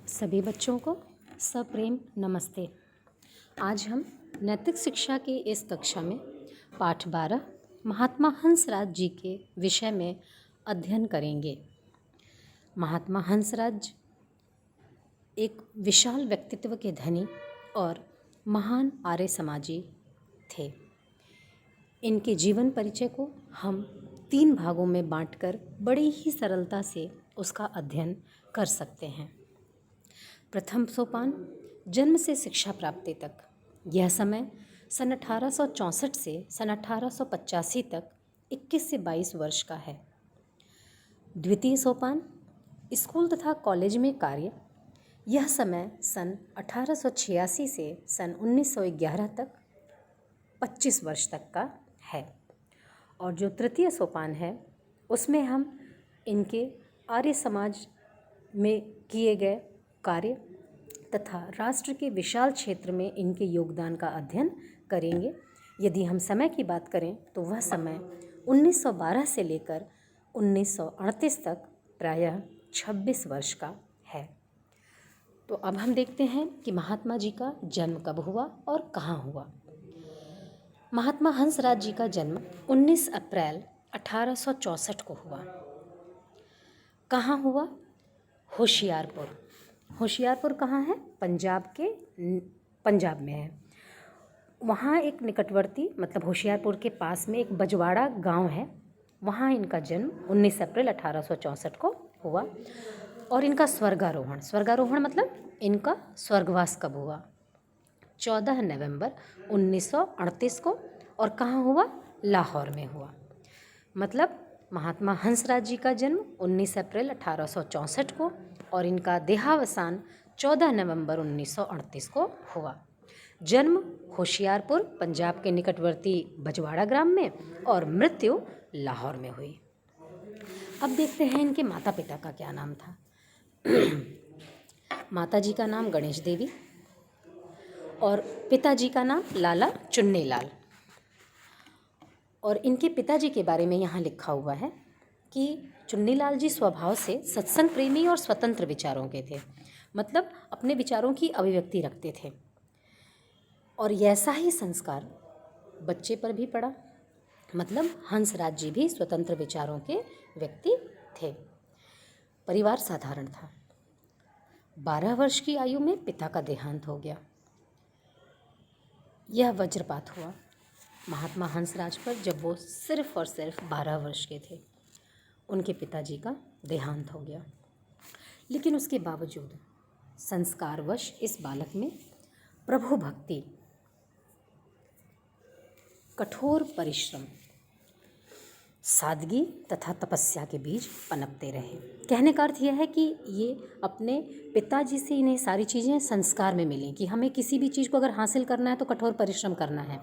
सभी बच्चों को सप्रेम नमस्ते। आज हम नैतिक शिक्षा की इस कक्षा में पाठ 12 महात्मा हंसराज जी के विषय में अध्ययन करेंगे। महात्मा हंसराज एक विशाल व्यक्तित्व के धनी और महान आर्य समाजी थे। इनके जीवन परिचय को हम 3 भागों में बांटकर बड़ी ही सरलता से उसका अध्ययन कर सकते हैं। प्रथम सोपान जन्म से शिक्षा प्राप्ति तक। यह समय सन 1864 से सन 1885 तक 21 से 22 वर्ष का है। द्वितीय सोपान स्कूल तथा कॉलेज में कार्य। यह समय सन 1886 से सन 1911 तक 25 वर्ष तक का है। और जो तृतीय सोपान है उसमें हम इनके आर्य समाज में किए गए कार्य तथा राष्ट्र के विशाल क्षेत्र में इनके योगदान का अध्ययन करेंगे। यदि हम समय की बात करें तो वह समय 1912 से लेकर 1938 तक प्रायः 26 वर्ष का है। तो अब हम देखते हैं कि महात्मा जी का जन्म कब हुआ और कहाँ हुआ। महात्मा हंसराज जी का जन्म 19 अप्रैल 1864 को हुआ। कहाँ हुआ? होशियारपुर। होशियारपुर कहाँ है? पंजाब में है। वहाँ एक निकटवर्ती मतलब होशियारपुर के पास में एक बजवाड़ा गांव है, वहाँ इनका जन्म 19 अप्रैल 1864 को हुआ। और इनका स्वर्गारोहण मतलब इनका स्वर्गवास कब हुआ? 14 नवंबर 1938 को। और कहाँ हुआ? लाहौर में हुआ। मतलब महात्मा हंसराज जी का जन्म 19 अप्रैल 1864 को और इनका देहावसान 14 नवंबर 1938 को हुआ। जन्म होशियारपुर पंजाब के निकटवर्ती बजवाड़ा ग्राम में और मृत्यु लाहौर में हुई। अब देखते हैं इनके माता पिता का क्या नाम था। माता जी का नाम गणेश देवी और पिताजी का नाम लाला चुन्नीलाल। और इनके पिताजी के बारे में यहाँ लिखा हुआ है कि चुन्नीलाल जी स्वभाव से सत्संग प्रेमी और स्वतंत्र विचारों के थे, मतलब अपने विचारों की अभिव्यक्ति रखते थे। और ऐसा ही संस्कार बच्चे पर भी पड़ा, मतलब हंसराज जी भी स्वतंत्र विचारों के व्यक्ति थे। परिवार साधारण था। 12 वर्ष की आयु में पिता का देहांत हो गया। यह वज्रपात हुआ महात्मा हंसराज पर जब वो सिर्फ और सिर्फ 12 वर्ष के थे। उनके पिताजी का देहांत हो गया। लेकिन उसके बावजूद संस्कारवश इस बालक में प्रभु भक्ति, कठोर परिश्रम, सादगी तथा तपस्या के बीज पनपते रहे। कहने का अर्थ यह है कि ये अपने पिताजी से इन्हें सारी चीज़ें संस्कार में मिली कि हमें किसी भी चीज़ को अगर हासिल करना है तो कठोर परिश्रम करना है।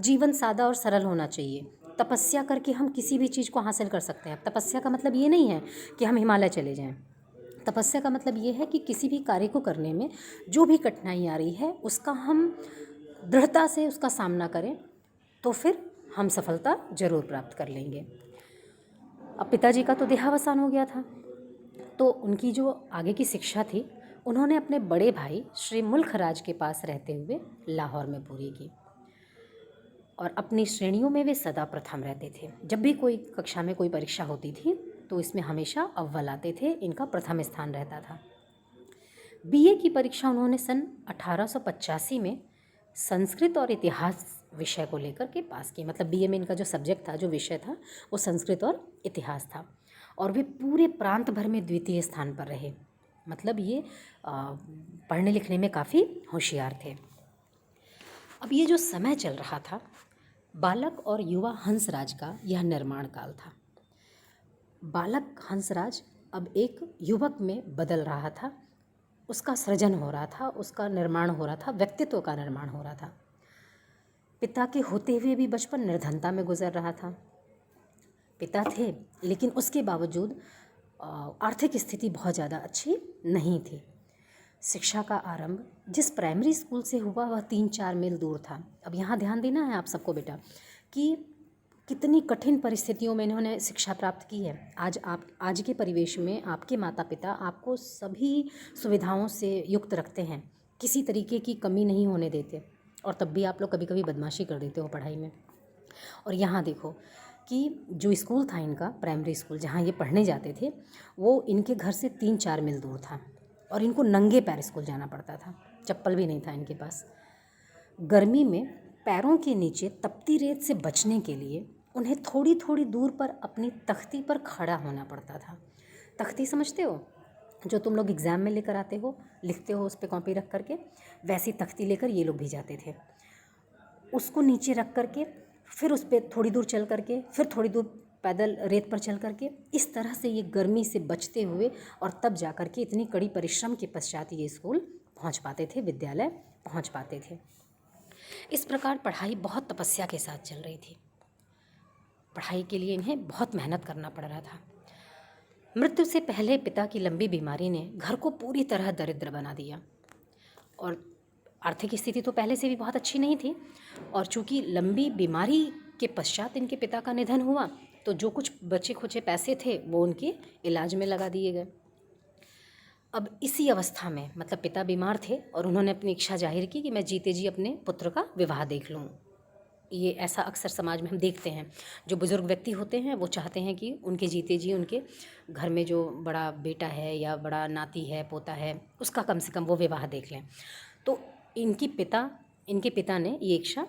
जीवन सादा और सरल होना चाहिए। तपस्या करके हम किसी भी चीज़ को हासिल कर सकते हैं। तपस्या का मतलब ये नहीं है कि हम हिमालय चले जाएं। तपस्या का मतलब ये है कि किसी भी कार्य को करने में जो भी कठिनाई आ रही है उसका हम दृढ़ता से उसका सामना करें तो फिर हम सफलता जरूर प्राप्त कर लेंगे। अब पिताजी का तो देहावसान हो गया था, तो उनकी जो आगे की शिक्षा थी उन्होंने अपने बड़े भाई श्री मुल्खराज के पास रहते हुए लाहौर में पूरी की। और अपनी श्रेणियों में वे सदा प्रथम रहते थे। जब भी कोई कक्षा में कोई परीक्षा होती थी तो इसमें हमेशा अव्वल आते थे, इनका प्रथम स्थान रहता था। बीए की परीक्षा उन्होंने सन 1885 में संस्कृत और इतिहास विषय को लेकर के पास की। मतलब बीए में इनका जो सब्जेक्ट था, जो विषय था, वो संस्कृत और इतिहास था। और वे पूरे प्रांत भर में द्वितीय स्थान पर रहे। मतलब ये पढ़ने लिखने में काफ़ी होशियार थे। अब ये जो समय चल रहा था, बालक और युवा हंसराज का यह निर्माण काल था। बालक हंसराज अब एक युवक में बदल रहा था, उसका सृजन हो रहा था, उसका निर्माण हो रहा था, व्यक्तित्व का निर्माण हो रहा था। पिता के होते हुए भी बचपन निर्धनता में गुजर रहा था। पिता थे लेकिन उसके बावजूद आर्थिक स्थिति बहुत ज़्यादा अच्छी नहीं थी। शिक्षा का आरंभ जिस प्राइमरी स्कूल से हुआ वह 3-4 मील दूर था। अब यहाँ ध्यान देना है आप सबको बेटा कि कितनी कठिन परिस्थितियों में इन्होंने शिक्षा प्राप्त की है। आज के परिवेश में आपके माता पिता आपको सभी सुविधाओं से युक्त रखते हैं, किसी तरीके की कमी नहीं होने देते, और तब भी आप लोग कभी कभी बदमाशी कर देते हो पढ़ाई में। और यहाँ देखो कि जो स्कूल था इनका, प्राइमरी स्कूल जहाँ ये पढ़ने जाते थे, वो इनके घर से 3-4 मील दूर था, और इनको नंगे पैर स्कूल जाना पड़ता था, चप्पल भी नहीं था इनके पास। गर्मी में पैरों के नीचे तपती रेत से बचने के लिए उन्हें थोड़ी थोड़ी दूर पर अपनी तख्ती पर खड़ा होना पड़ता था। तख्ती समझते हो, जो तुम लोग एग्ज़ाम में लेकर आते हो, लिखते हो उस पर कॉपी रख करके, वैसी तख्ती लेकर ये लोग भी जाते थे। उसको नीचे रख करके फिर उस पर थोड़ी दूर चल करके, फिर थोड़ी दूर पैदल रेत पर चल करके, इस तरह से ये गर्मी से बचते हुए और तब जा कर के इतनी कड़ी परिश्रम के पश्चात ये स्कूल पहुंच पाते थे, विद्यालय पहुंच पाते थे। इस प्रकार पढ़ाई बहुत तपस्या के साथ चल रही थी। पढ़ाई के लिए इन्हें बहुत मेहनत करना पड़ रहा था। मृत्यु से पहले पिता की लंबी बीमारी ने घर को पूरी तरह दरिद्र बना दिया, और आर्थिक स्थिति तो पहले से भी बहुत अच्छी नहीं थी, और चूँकि लंबी बीमारी के पश्चात इनके पिता का निधन हुआ, तो जो कुछ बचे खुचे पैसे थे वो उनके इलाज में लगा दिए गए। अब इसी अवस्था में, मतलब पिता बीमार थे और उन्होंने अपनी इच्छा जाहिर की कि मैं जीते जी अपने पुत्र का विवाह देख लूँ। ये ऐसा अक्सर समाज में हम देखते हैं, जो बुज़ुर्ग व्यक्ति होते हैं वो चाहते हैं कि उनके जीते जी उनके घर में जो बड़ा बेटा है या बड़ा नाती है, पोता है, उसका कम से कम वो विवाह देख लें। तो इनके पिता ने ये इच्छा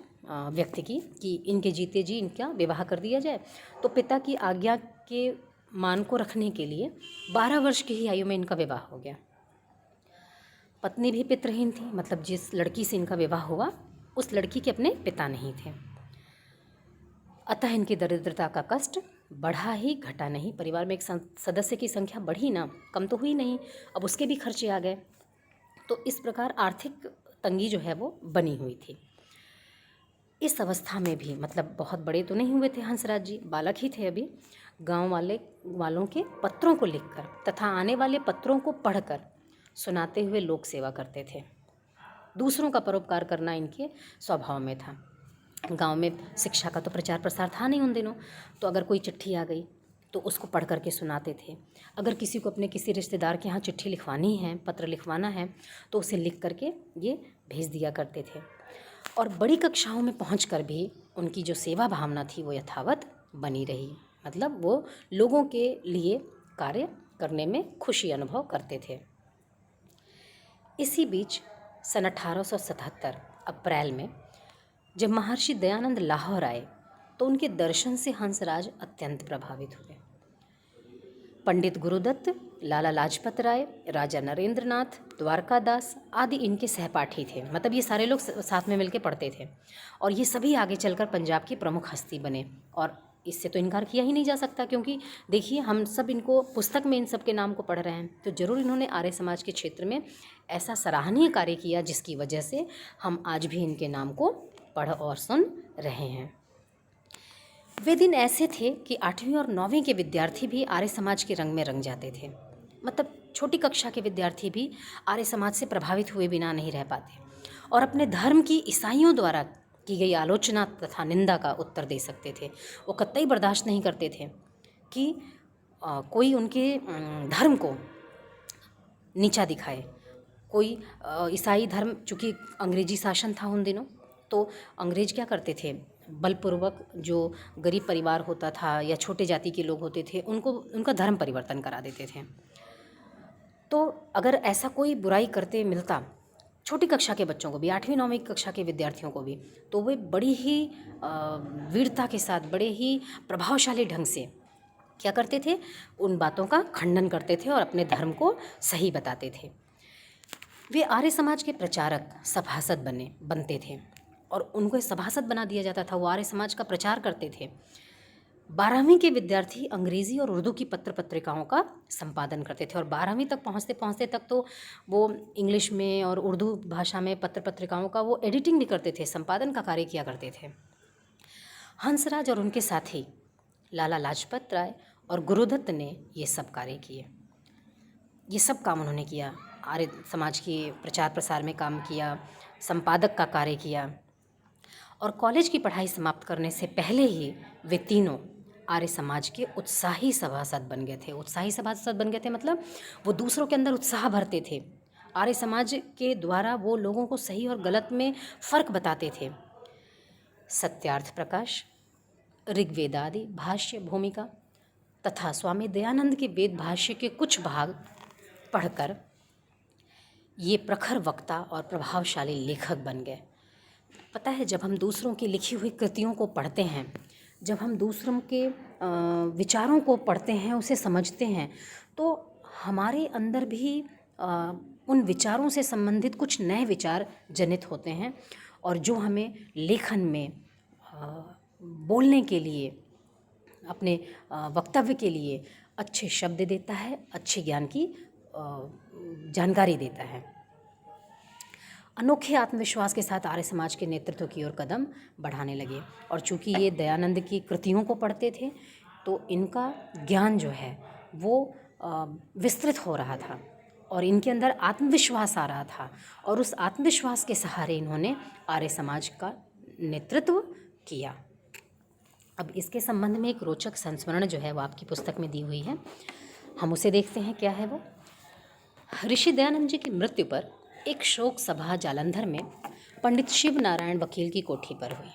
व्यक्त की कि इनके जीते जी इनका विवाह कर दिया जाए। तो पिता की आज्ञा के मान को रखने के लिए 12 वर्ष की ही आयु में इनका विवाह हो गया। पत्नी भी पितृहीन थी, मतलब जिस लड़की से इनका विवाह हुआ उस लड़की के अपने पिता नहीं थे। अतः इनकी दरिद्रता का कष्ट बढ़ा ही घटा नहीं। परिवार में एक सदस्य की संख्या बढ़ी ना, कम तो हुई नहीं, अब उसके भी खर्चे आ गए। तो इस प्रकार आर्थिक तंगी जो है वो बनी हुई थी। इस अवस्था में भी, मतलब बहुत बड़े तो नहीं हुए थे हंसराज जी, बालक ही थे अभी, गांव वालों के पत्रों को लिखकर तथा आने वाले पत्रों को पढ़कर सुनाते हुए लोक सेवा करते थे। दूसरों का परोपकार करना इनके स्वभाव में था। गांव में शिक्षा का तो प्रचार प्रसार था नहीं उन दिनों, तो अगर कोई चिट्ठी आ गई तो उसको पढ़ करके सुनाते थे। अगर किसी को अपने किसी रिश्तेदार के यहाँ चिट्ठी लिखवानी है, पत्र लिखवाना है, तो उसे लिख करके ये भेज दिया करते थे। और बड़ी कक्षाओं में पहुंचकर भी उनकी जो सेवा भावना थी वो यथावत बनी रही, मतलब वो लोगों के लिए कार्य करने में खुशी अनुभव करते थे। इसी बीच सन 1877 अप्रैल में जब महर्षि दयानंद लाहौर आए तो उनके दर्शन से हंसराज अत्यंत प्रभावित हुए। पंडित गुरुदत्त, लाला लाजपत राय, राजा नरेंद्र नाथ, द्वारकादास आदि इनके सहपाठी थे, मतलब ये सारे लोग साथ में मिलकर पढ़ते थे, और ये सभी आगे चलकर पंजाब की प्रमुख हस्ती बने। और इससे तो इनकार किया ही नहीं जा सकता, क्योंकि देखिए हम सब इनको पुस्तक में इन सब के नाम को पढ़ रहे हैं, तो ज़रूर इन्होंने आर्य समाज के क्षेत्र में ऐसा सराहनीय कार्य किया जिसकी वजह से हम आज भी इनके नाम को पढ़ और सुन रहे हैं। वे दिन ऐसे थे कि 8वीं और 9वीं के विद्यार्थी भी आर्य समाज के रंग में रंग जाते थे, मतलब छोटी कक्षा के विद्यार्थी भी आर्य समाज से प्रभावित हुए बिना नहीं रह पाते, और अपने धर्म की ईसाइयों द्वारा की गई आलोचना तथा निंदा का उत्तर दे सकते थे। वो कतई बर्दाश्त नहीं करते थे कि कोई उनके धर्म को नीचा दिखाए। कोई ईसाई धर्म, चूँकि अंग्रेजी शासन था उन दिनों, तो अंग्रेज क्या करते थे, बलपूर्वक जो गरीब परिवार होता था या छोटे जाति के लोग होते थे उनको उनका धर्म परिवर्तन करा देते थे। तो अगर ऐसा कोई बुराई करते मिलता छोटी कक्षा के बच्चों को भी, 8वीं 9वीं कक्षा के विद्यार्थियों को भी, तो वे बड़ी ही वीरता के साथ, बड़े ही प्रभावशाली ढंग से क्या करते थे, उन बातों का खंडन करते थे और अपने धर्म को सही बताते थे। वे आर्य समाज के प्रचारक, सभासद बनते थे, और उनको सभासद बना दिया जाता था। वो आर्य समाज का प्रचार करते थे। 12वीं के विद्यार्थी अंग्रेज़ी और उर्दू की पत्र पत्रिकाओं का संपादन करते थे, और 12वीं तक पहुँचते पहुँचते तक तो वो इंग्लिश में और उर्दू भाषा में पत्र पत्रिकाओं का वो एडिटिंग भी करते थे, संपादन का कार्य किया करते थे। हंसराज और उनके साथी लाला लाजपत राय और गुरुदत्त ने ये सब कार्य किए, ये सब काम उन्होंने किया। आर्य समाज के प्रचार प्रसार में काम किया, संपादक का कार्य किया, और कॉलेज की पढ़ाई समाप्त करने से पहले ही वे तीनों आर्य समाज के उत्साही सभासद बन गए थे। उत्साही सभासद बन गए थे मतलब वो दूसरों के अंदर उत्साह भरते थे। आर्य समाज के द्वारा वो लोगों को सही और गलत में फ़र्क बताते थे। सत्यार्थ प्रकाश, ऋग्वेदादि भाष्य भूमिका तथा स्वामी दयानंद के वेद भाष्य के कुछ भाग पढ़कर ये प्रखर वक्ता और प्रभावशाली लेखक बन गए। पता है, जब हम दूसरों की लिखी हुई कृतियों को पढ़ते हैं, जब हम दूसरों के विचारों को पढ़ते हैं, उसे समझते हैं, तो हमारे अंदर भी उन विचारों से संबंधित कुछ नए विचार जनित होते हैं और जो हमें लेखन में बोलने के लिए, अपने वक्तव्य के लिए अच्छे शब्द देता है, अच्छे ज्ञान की जानकारी देता है। अनोखे आत्मविश्वास के साथ आर्य समाज के नेतृत्व की ओर कदम बढ़ाने लगे। और चूंकि ये दयानंद की कृतियों को पढ़ते थे तो इनका ज्ञान जो है वो विस्तृत हो रहा था और इनके अंदर आत्मविश्वास आ रहा था और उस आत्मविश्वास के सहारे इन्होंने आर्य समाज का नेतृत्व किया। अब इसके संबंध में एक रोचक संस्मरण जो है वो आपकी पुस्तक में दी हुई है, हम उसे देखते हैं। क्या है वो? ऋषि दयानंद जी की मृत्यु पर एक शोक सभा जालंधर में पंडित शिव नारायण वकील की कोठी पर हुई।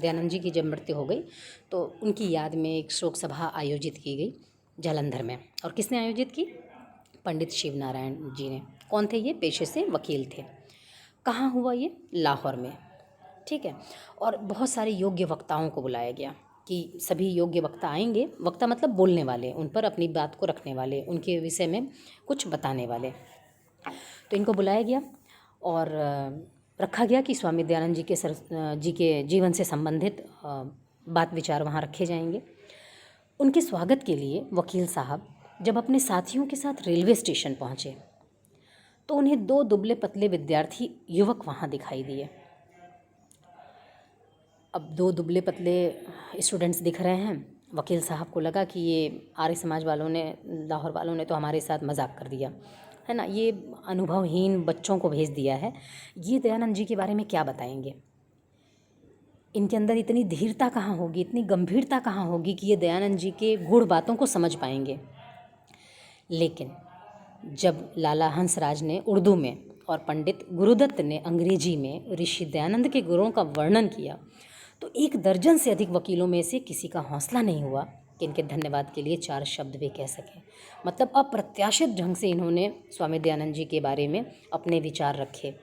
दयानंद जी की जब मृत्यु हो गई तो उनकी याद में एक शोक सभा आयोजित की गई जालंधर में। और किसने आयोजित की? पंडित शिव नारायण जी ने। कौन थे ये? पेशे से वकील थे। कहाँ हुआ ये? लाहौर में। ठीक है। और बहुत सारे योग्य वक्ताओं को बुलाया गया कि सभी योग्य वक्ता आएंगे। वक्ता मतलब बोलने वाले, उन पर अपनी बात को रखने वाले, उनके विषय में कुछ बताने वाले। तो इनको बुलाया गया और रखा गया कि स्वामी दयानंद जी के जीवन से संबंधित बात विचार वहाँ रखे जाएंगे। उनके स्वागत के लिए वकील साहब जब अपने साथियों के साथ रेलवे स्टेशन पहुँचे तो उन्हें दो दुबले पतले विद्यार्थी युवक वहाँ दिखाई दिए। अब दो दुबले पतले स्टूडेंट्स दिख रहे हैं। वकील साहब को लगा कि ये आर्य समाज वालों ने, लाहौर वालों ने तो हमारे साथ मजाक कर दिया है ना, ये अनुभवहीन बच्चों को भेज दिया है, ये दयानंद जी के बारे में क्या बताएंगे। इनके अंदर इतनी धीरता कहाँ होगी, इतनी गंभीरता कहाँ होगी कि ये दयानंद जी के गूढ़ बातों को समझ पाएंगे। लेकिन जब लाला हंसराज ने उर्दू में और पंडित गुरुदत्त ने अंग्रेजी में ऋषि दयानंद के गुणों का वर्णन किया तो 1 दर्जन से अधिक वकीलों में से किसी का हौसला नहीं हुआ कि इनके धन्यवाद के लिए 4 शब्द भी कह सकें। मतलब अप्रत्याशित ढंग से इन्होंने स्वामी दयानंद जी के बारे में अपने विचार रखे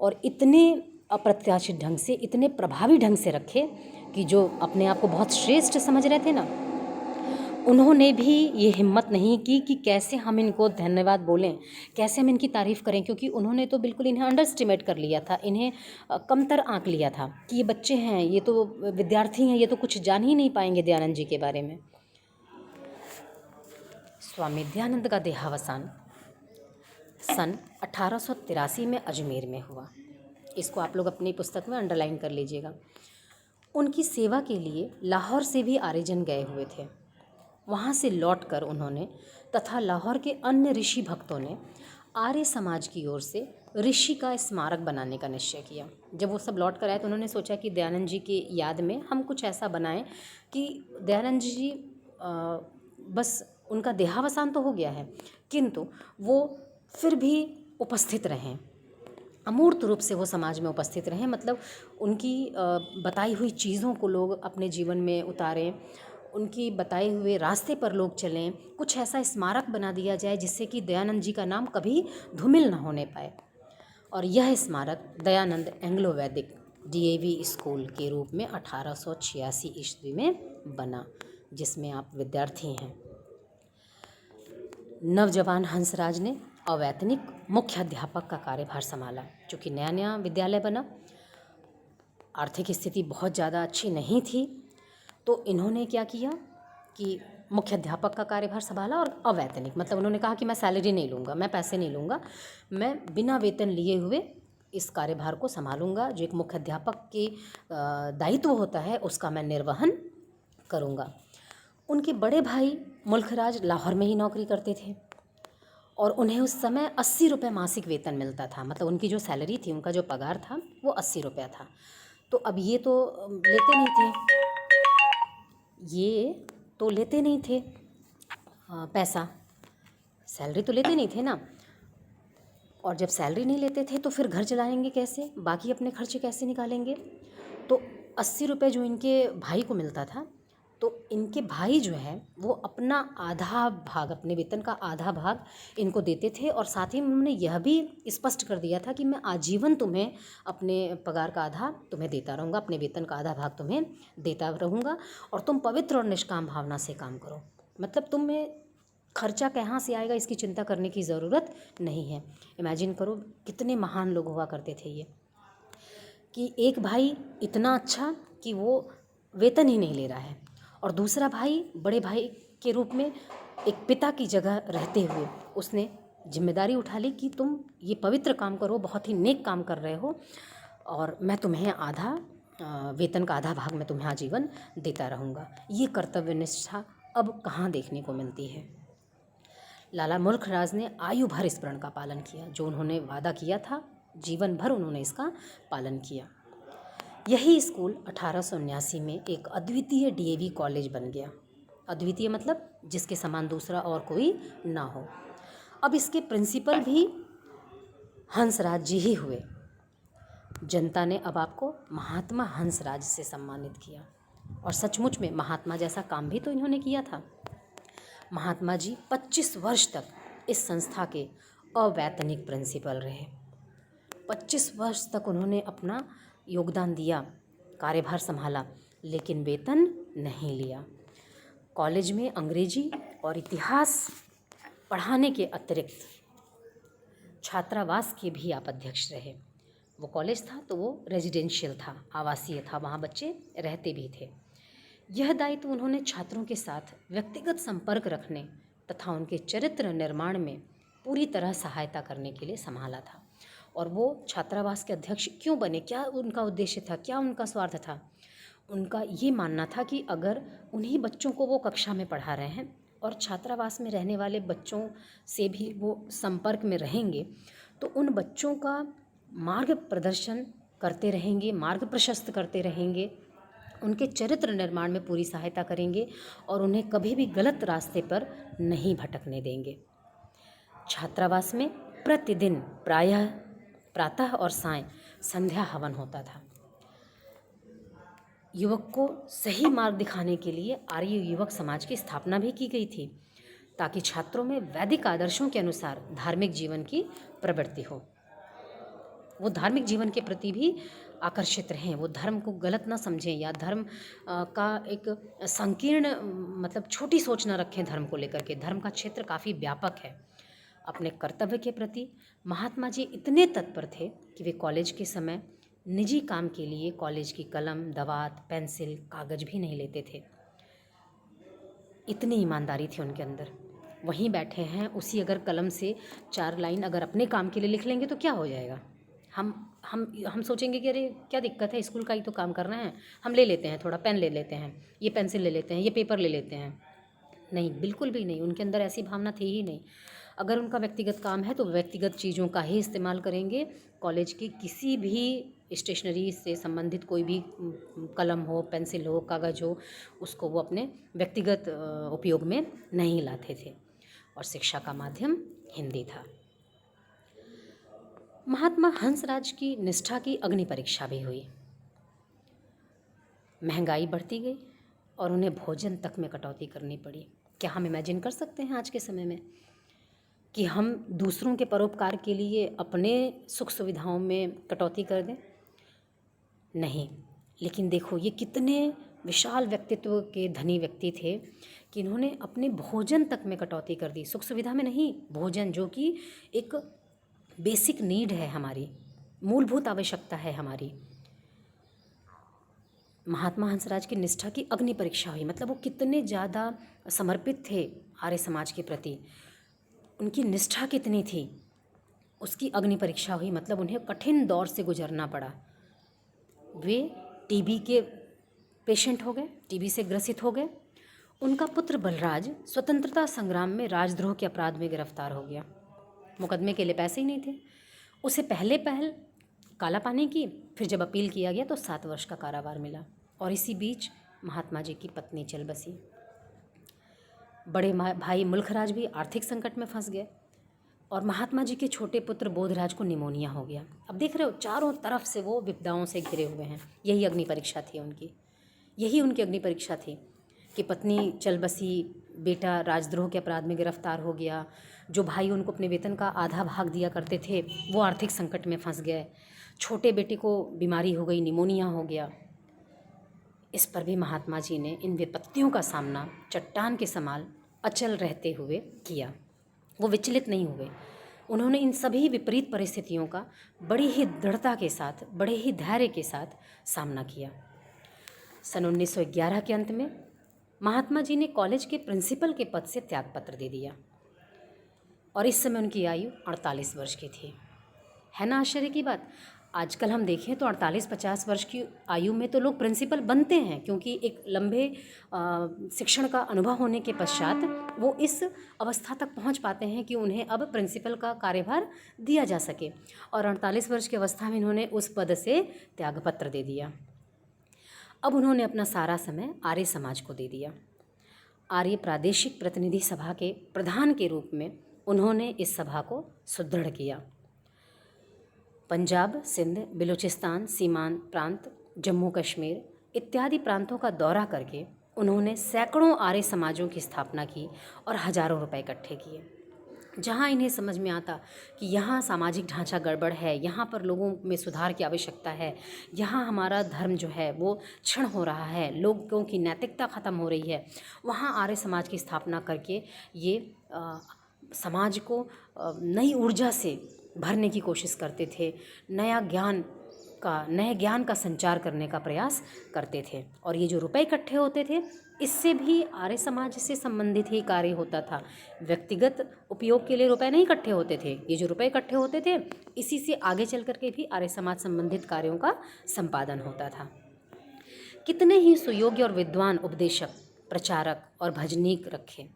और इतने अप्रत्याशित ढंग से, इतने प्रभावी ढंग से रखे कि जो अपने आप को बहुत श्रेष्ठ समझ रहे थे ना, उन्होंने भी ये हिम्मत नहीं की कि कैसे हम इनको धन्यवाद बोलें, कैसे हम इनकी तारीफ़ करें, क्योंकि उन्होंने तो बिल्कुल इन्हें अंडर एस्टिमेट कर लिया था, इन्हें कमतर आंक लिया था कि ये बच्चे हैं, ये तो विद्यार्थी हैं, ये तो कुछ जान ही नहीं पाएंगे दयानंद जी के बारे में। स्वामी दयानंद का देहावसान सन 1883 में अजमेर में हुआ। इसको आप लोग अपनी पुस्तक में अंडरलाइन कर लीजिएगा। उनकी सेवा के लिए लाहौर से भी आर्यजन गए हुए थे। वहाँ से लौटकर उन्होंने तथा लाहौर के अन्य ऋषि भक्तों ने आर्य समाज की ओर से ऋषि का स्मारक बनाने का निश्चय किया। जब वो सब लौट कर आए तो उन्होंने सोचा कि दयानंद जी की याद में हम कुछ ऐसा बनाएं कि दयानंद जी बस उनका देहावसान तो हो गया है किंतु वो फिर भी उपस्थित रहें, अमूर्त रूप से वो समाज में उपस्थित रहें। मतलब उनकी बताई हुई चीज़ों को लोग अपने जीवन में उतारें, उनकी बताए हुए रास्ते पर लोग चलें। कुछ ऐसा स्मारक बना दिया जाए जिससे कि दयानंद जी का नाम कभी धूमिल न होने पाए। और यह स्मारक दयानंद एंग्लो वैदिक DAV स्कूल के रूप में 1886 ईस्वी में बना, जिसमें आप विद्यार्थी हैं। नवजवान हंसराज ने अवैतनिक मुख्य अध्यापक का कार्यभार संभाला। चूँकि नया नया विद्यालय बना, आर्थिक स्थिति बहुत ज़्यादा अच्छी नहीं थी, तो इन्होंने क्या किया कि मुख्य अध्यापक का कार्यभार संभाला और अवैतनिक, मतलब उन्होंने कहा कि मैं सैलरी नहीं लूँगा, मैं पैसे नहीं लूँगा, मैं बिना वेतन लिए हुए इस कार्यभार को संभालूँगा। जो एक मुख्य अध्यापक के दायित्व होता है उसका मैं निर्वहन करूँगा। उनके बड़े भाई मुल्खराज लाहौर में ही नौकरी करते थे और उन्हें उस समय 80 रुपये मासिक वेतन मिलता था। मतलब उनकी जो सैलरी थी, उनका जो पगार था वो 80 रुपया था। तो अब ये तो लेते नहीं थे, ये तो लेते नहीं थे पैसा, सैलरी तो लेते नहीं थे ना। और जब सैलरी नहीं लेते थे तो फिर घर चलाएंगे कैसे, बाकी अपने खर्चे कैसे निकालेंगे। तो 80 रुपये जो इनके भाई को मिलता था, तो इनके भाई जो है वो अपना आधा भाग, अपने वेतन का आधा भाग इनको देते थे। और साथ ही उन्होंने यह भी स्पष्ट कर दिया था कि मैं आजीवन तुम्हें अपने पगार का आधा तुम्हें देता रहूँगा, अपने वेतन का आधा भाग तुम्हें देता रहूँगा, और तुम पवित्र और निष्काम भावना से काम करो। मतलब तुम्हें खर्चा कहाँ से आएगा इसकी चिंता करने की ज़रूरत नहीं है। इमेजिन करो कितने महान लोग हुआ करते थे ये, कि एक भाई इतना अच्छा कि वो वेतन ही नहीं ले रहा है, और दूसरा भाई बड़े भाई के रूप में एक पिता की जगह रहते हुए उसने जिम्मेदारी उठा ली कि तुम ये पवित्र काम करो, बहुत ही नेक काम कर रहे हो, और मैं तुम्हें आधा वेतन का आधा भाग मैं तुम्हें आजीवन देता रहूँगा। ये कर्तव्य निष्ठा अब कहाँ देखने को मिलती है। लाला मुल्क राज ने आयु भर इस प्रण का पालन किया, जो उन्होंने वादा किया था जीवन भर उन्होंने इसका पालन किया। यही स्कूल 1879 में एक अद्वितीय डीएवी कॉलेज बन गया। अद्वितीय मतलब जिसके समान दूसरा और कोई ना हो। अब इसके प्रिंसिपल भी हंसराज जी ही हुए। जनता ने अब आपको महात्मा हंसराज से सम्मानित किया, और सचमुच में महात्मा जैसा काम भी तो इन्होंने किया था। महात्मा जी 25 वर्ष तक इस संस्था के अवैतनिक प्रिंसिपल रहे। 25 वर्ष तक उन्होंने अपना योगदान दिया, कार्यभार संभाला, लेकिन वेतन नहीं लिया। कॉलेज में अंग्रेजी और इतिहास पढ़ाने के अतिरिक्त छात्रावास के भी आप अध्यक्ष रहे। वो कॉलेज था तो वो रेजिडेंशियल था, आवासीय था, वहाँ बच्चे रहते भी थे। यह दायित्व उन्होंने छात्रों के साथ व्यक्तिगत संपर्क रखने तथा उनके चरित्र निर्माण में पूरी तरह सहायता करने के लिए संभाला था। और वो छात्रावास के अध्यक्ष क्यों बने, क्या उनका उद्देश्य था, क्या उनका स्वार्थ था? उनका ये मानना था कि अगर उन्हीं बच्चों को वो कक्षा में पढ़ा रहे हैं और छात्रावास में रहने वाले बच्चों से भी वो संपर्क में रहेंगे, तो उन बच्चों का मार्ग प्रदर्शन करते रहेंगे, मार्ग प्रशस्त करते रहेंगे, उनके चरित्र निर्माण में पूरी सहायता करेंगे और उन्हें कभी भी गलत रास्ते पर नहीं भटकने देंगे। छात्रावास में प्रतिदिन प्रातः और सायं संध्या हवन होता था। युवक को सही मार्ग दिखाने के लिए आर्य युवक समाज की स्थापना भी की गई थी, ताकि छात्रों में वैदिक आदर्शों के अनुसार धार्मिक जीवन की प्रवृत्ति हो। वो धार्मिक जीवन के प्रति भी आकर्षित रहें, वो धर्म को गलत ना समझें या धर्म का एक संकीर्ण मतलब छोटी सोच ना रखें धर्म को लेकर के। धर्म का क्षेत्र काफ़ी व्यापक है। अपने कर्तव्य के प्रति महात्मा जी इतने तत्पर थे कि वे कॉलेज के समय निजी काम के लिए कॉलेज की कलम, दवात, पेंसिल, कागज भी नहीं लेते थे। इतनी ईमानदारी थी उनके अंदर। वहीं बैठे हैं, उसी अगर कलम से 4 लाइन अगर अपने काम के लिए लिख लेंगे तो क्या हो जाएगा? हम सोचेंगे कि अरे क्या दिक्कत है, स्कूल का ही तो काम करना है, हम ले लेते हैं, थोड़ा पेन ले लेते हैं, ये पेंसिल ले लेते हैं, ये पेपर ले लेते हैं। नहीं, बिल्कुल भी नहीं, उनके अंदर ऐसी भावना थी ही नहीं। अगर उनका व्यक्तिगत काम है तो व्यक्तिगत चीज़ों का ही इस्तेमाल करेंगे। कॉलेज की किसी भी स्टेशनरी से संबंधित कोई भी कलम हो, पेंसिल हो, कागज़ हो, उसको वो अपने व्यक्तिगत उपयोग में नहीं लाते थे। और शिक्षा का माध्यम हिंदी था। महात्मा हंसराज की निष्ठा की अग्नि परीक्षा भी हुई। महंगाई बढ़ती गई और उन्हें भोजन तक में कटौती करनी पड़ी। क्या हम इमेजिन कर सकते हैं आज के समय में कि हम दूसरों के परोपकार के लिए अपने सुख सुविधाओं में कटौती कर दें? नहीं। लेकिन देखो ये कितने विशाल व्यक्तित्व के धनी व्यक्ति थे कि इन्होंने अपने भोजन तक में कटौती कर दी। सुख सुविधा में नहीं, भोजन जो कि एक बेसिक नीड है, हमारी मूलभूत आवश्यकता है हमारी। महात्मा हंसराज की निष्ठा की अग्नि परीक्षा हुई। मतलब वो कितने ज़्यादा समर्पित थे आर्य समाज के प्रति, उनकी निष्ठा कितनी थी, उसकी अग्नि परीक्षा हुई। मतलब उन्हें कठिन दौर से गुजरना पड़ा। वे टीबी के पेशेंट हो गए, टीबी से ग्रसित हो गए। उनका पुत्र बलराज स्वतंत्रता संग्राम में राजद्रोह के अपराध में गिरफ्तार हो गया। मुकदमे के लिए पैसे ही नहीं थे। उसे पहले पहल काला पानी की। फिर जब अपील किया गया तो 7 वर्ष का कारावार मिला। और इसी बीच महात्मा जी की पत्नी चल बसी। बड़े भाई मुल्खराज भी आर्थिक संकट में फंस गए और महात्मा जी के छोटे पुत्र बोधराज को निमोनिया हो गया। अब देख रहे हो चारों तरफ से वो विपदाओं से घिरे हुए हैं। यही अग्नि परीक्षा थी उनकी, यही उनकी अग्नि परीक्षा थी कि पत्नी चल बसी, बेटा राजद्रोह के अपराध में गिरफ्तार हो गया, जो भाई उनको अपने वेतन का आधा भाग दिया करते थे वो आर्थिक संकट में फंस गए, छोटे बेटे को बीमारी हो गई, निमोनिया हो गया। इस पर भी महात्मा जी ने इन विपत्तियों का सामना चट्टान के समान अचल रहते हुए किया। वो विचलित नहीं हुए। उन्होंने इन सभी विपरीत परिस्थितियों का बड़ी ही दृढ़ता के साथ, बड़े ही धैर्य के साथ सामना किया। सन 1911 के अंत में महात्मा जी ने कॉलेज के प्रिंसिपल के पद से त्यागपत्र दे दिया और इस समय उनकी आयु 48 वर्ष की थी। है ना आश्चर्य की बात। आजकल हम देखें तो 48-50 वर्ष की आयु में तो लोग प्रिंसिपल बनते हैं, क्योंकि एक लंबे शिक्षण का अनुभव होने के पश्चात वो इस अवस्था तक पहुंच पाते हैं कि उन्हें अब प्रिंसिपल का कार्यभार दिया जा सके। और 48 वर्ष की अवस्था में इन्होंने उस पद से त्यागपत्र दे दिया। अब उन्होंने अपना सारा समय आर्य समाज को दे दिया। आर्य प्रादेशिक प्रतिनिधि सभा के प्रधान के रूप में उन्होंने इस सभा को सुदृढ़ किया। पंजाब, सिंध, बलूचिस्तान, सीमांत प्रांत, जम्मू कश्मीर इत्यादि प्रांतों का दौरा करके उन्होंने सैकड़ों आर्य समाजों की स्थापना की और हजारों रुपए इकट्ठे किए। जहाँ इन्हें समझ में आता कि यहाँ सामाजिक ढांचा गड़बड़ है, यहाँ पर लोगों में सुधार की आवश्यकता है, यहाँ हमारा धर्म जो है वो क्षण हो रहा है, लोगों की नैतिकता ख़त्म हो रही है, वहाँ आर्य समाज की स्थापना करके ये समाज को नई ऊर्जा से भरने की कोशिश करते थे, नए ज्ञान का संचार करने का प्रयास करते थे। और ये जो रुपए इकट्ठे होते थे इससे भी आर्य समाज से संबंधित ही कार्य होता था। व्यक्तिगत उपयोग के लिए रुपए नहीं इकट्ठे होते थे। ये जो रुपए इकट्ठे होते थे इसी से आगे चल करके भी आर्य समाज संबंधित कार्यों का संपादन होता था। कितने ही सुयोग्य और विद्वान उपदेशक, प्रचारक और भजनीक रखे।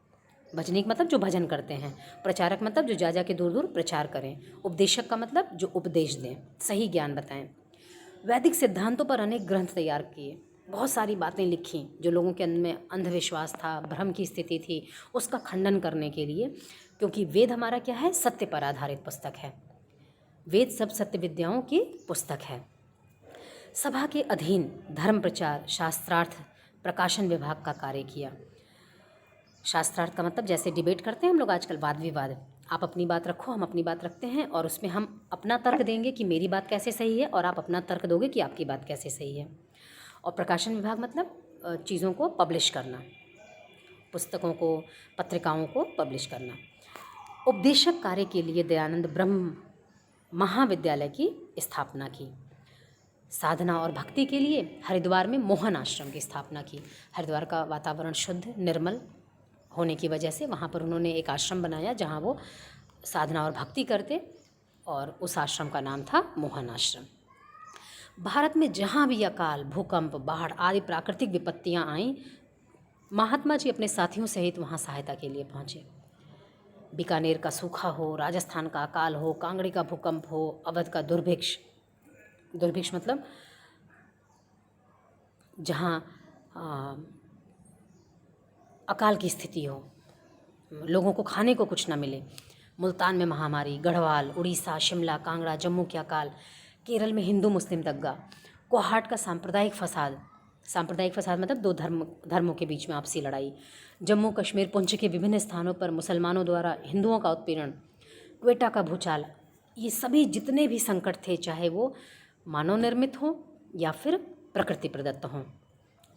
भजनीक मतलब जो भजन करते हैं, प्रचारक मतलब जो जा के दूर दूर प्रचार करें, उपदेशक का मतलब जो उपदेश दें, सही ज्ञान बताएं। वैदिक सिद्धांतों पर अनेक ग्रंथ तैयार किए, बहुत सारी बातें लिखी जो लोगों के में अंधविश्वास था, भ्रम की स्थिति थी, उसका खंडन करने के लिए। क्योंकि वेद हमारा क्या है, सत्य पर आधारित पुस्तक है। वेद सब सत्य विद्याओं की पुस्तक है। सभा के अधीन धर्म प्रचार, शास्त्रार्थ, प्रकाशन विभाग का कार्य किया। शास्त्रार्थ का मतलब जैसे डिबेट करते हैं हम लोग आजकल, वाद विवाद, आप अपनी बात रखो, हम अपनी बात रखते हैं और उसमें हम अपना तर्क देंगे कि मेरी बात कैसे सही है और आप अपना तर्क दोगे कि आपकी बात कैसे सही है। और प्रकाशन विभाग मतलब चीज़ों को पब्लिश करना, पुस्तकों को, पत्रिकाओं को पब्लिश करना। उपदेशक कार्य के लिए दयानंद ब्रह्म महाविद्यालय की स्थापना की। साधना और भक्ति के लिए हरिद्वार में मोहन आश्रम की स्थापना की। हरिद्वार का वातावरण शुद्ध निर्मल होने की वजह से वहाँ पर उन्होंने एक आश्रम बनाया जहाँ वो साधना और भक्ति करते, और उस आश्रम का नाम था मोहन आश्रम। भारत में जहाँ भी अकाल, भूकंप, बाढ़ आदि प्राकृतिक विपत्तियाँ आईं, महात्मा जी अपने साथियों सहित वहाँ सहायता के लिए पहुँचे। बीकानेर का सूखा हो, राजस्थान का अकाल हो, कांगड़ी का भूकंप हो, अवध का दुर्भिक्ष मतलब जहाँ अकाल की स्थिति हो, लोगों को खाने को कुछ ना मिले, मुल्तान में महामारी, गढ़वाल, उड़ीसा, शिमला, कांगड़ा, जम्मू के अकाल, केरल में हिंदू मुस्लिम दंगा, कोहाट का सांप्रदायिक फसाद मतलब दो धर्मों के बीच में आपसी लड़ाई, जम्मू कश्मीर पुंछ के विभिन्न स्थानों पर मुसलमानों द्वारा हिंदुओं का उत्पीड़न, क्वेटा का भूचाल, ये सभी जितने भी संकट थे, चाहे वो मानव निर्मित हों या फिर प्रकृति प्रदत्त हों,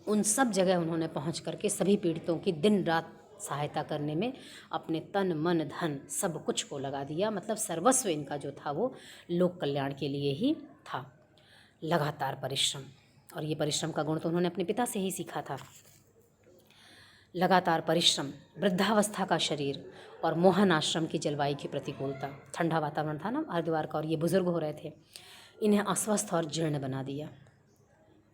उन सब जगह उन्होंने पहुंच करके सभी पीड़ितों की दिन रात सहायता करने में अपने तन मन धन सब कुछ को लगा दिया। मतलब सर्वस्व इनका जो था वो लोक कल्याण के लिए ही था। लगातार परिश्रम, और ये परिश्रम का गुण तो उन्होंने अपने पिता से ही सीखा था। लगातार परिश्रम, वृद्धावस्था का शरीर और मोहन आश्रम की जलवायु की प्रतिकूलता, ठंडा वातावरण था ना हरिद्वार का, और ये बुजुर्ग हो रहे थे, इन्हें अस्वस्थ और जीर्ण बना दिया,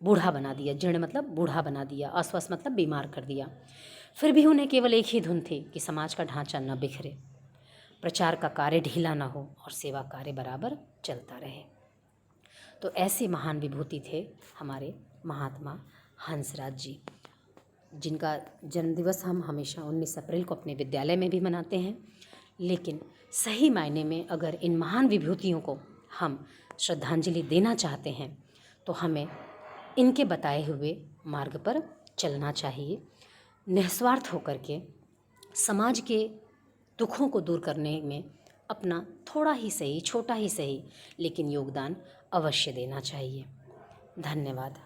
बूढ़ा बना दिया। जीर्ण मतलब बूढ़ा बना दिया, अस्वस्थ मतलब बीमार कर दिया। फिर भी उन्हें केवल एक ही धुन थी कि समाज का ढांचा न बिखरे, प्रचार का कार्य ढीला न हो और सेवा कार्य बराबर चलता रहे। तो ऐसे महान विभूति थे हमारे महात्मा हंसराज जी, जिनका जन्मदिवस हम हमेशा 19 अप्रैल को अपने विद्यालय में भी मनाते हैं। लेकिन सही मायने में अगर इन महान विभूतियों को हम श्रद्धांजलि देना चाहते हैं तो हमें इनके बताए हुए मार्ग पर चलना चाहिए, निस्वार्थ होकर के समाज के दुखों को दूर करने में अपना थोड़ा ही सही, छोटा ही सही, लेकिन योगदान अवश्य देना चाहिए। धन्यवाद।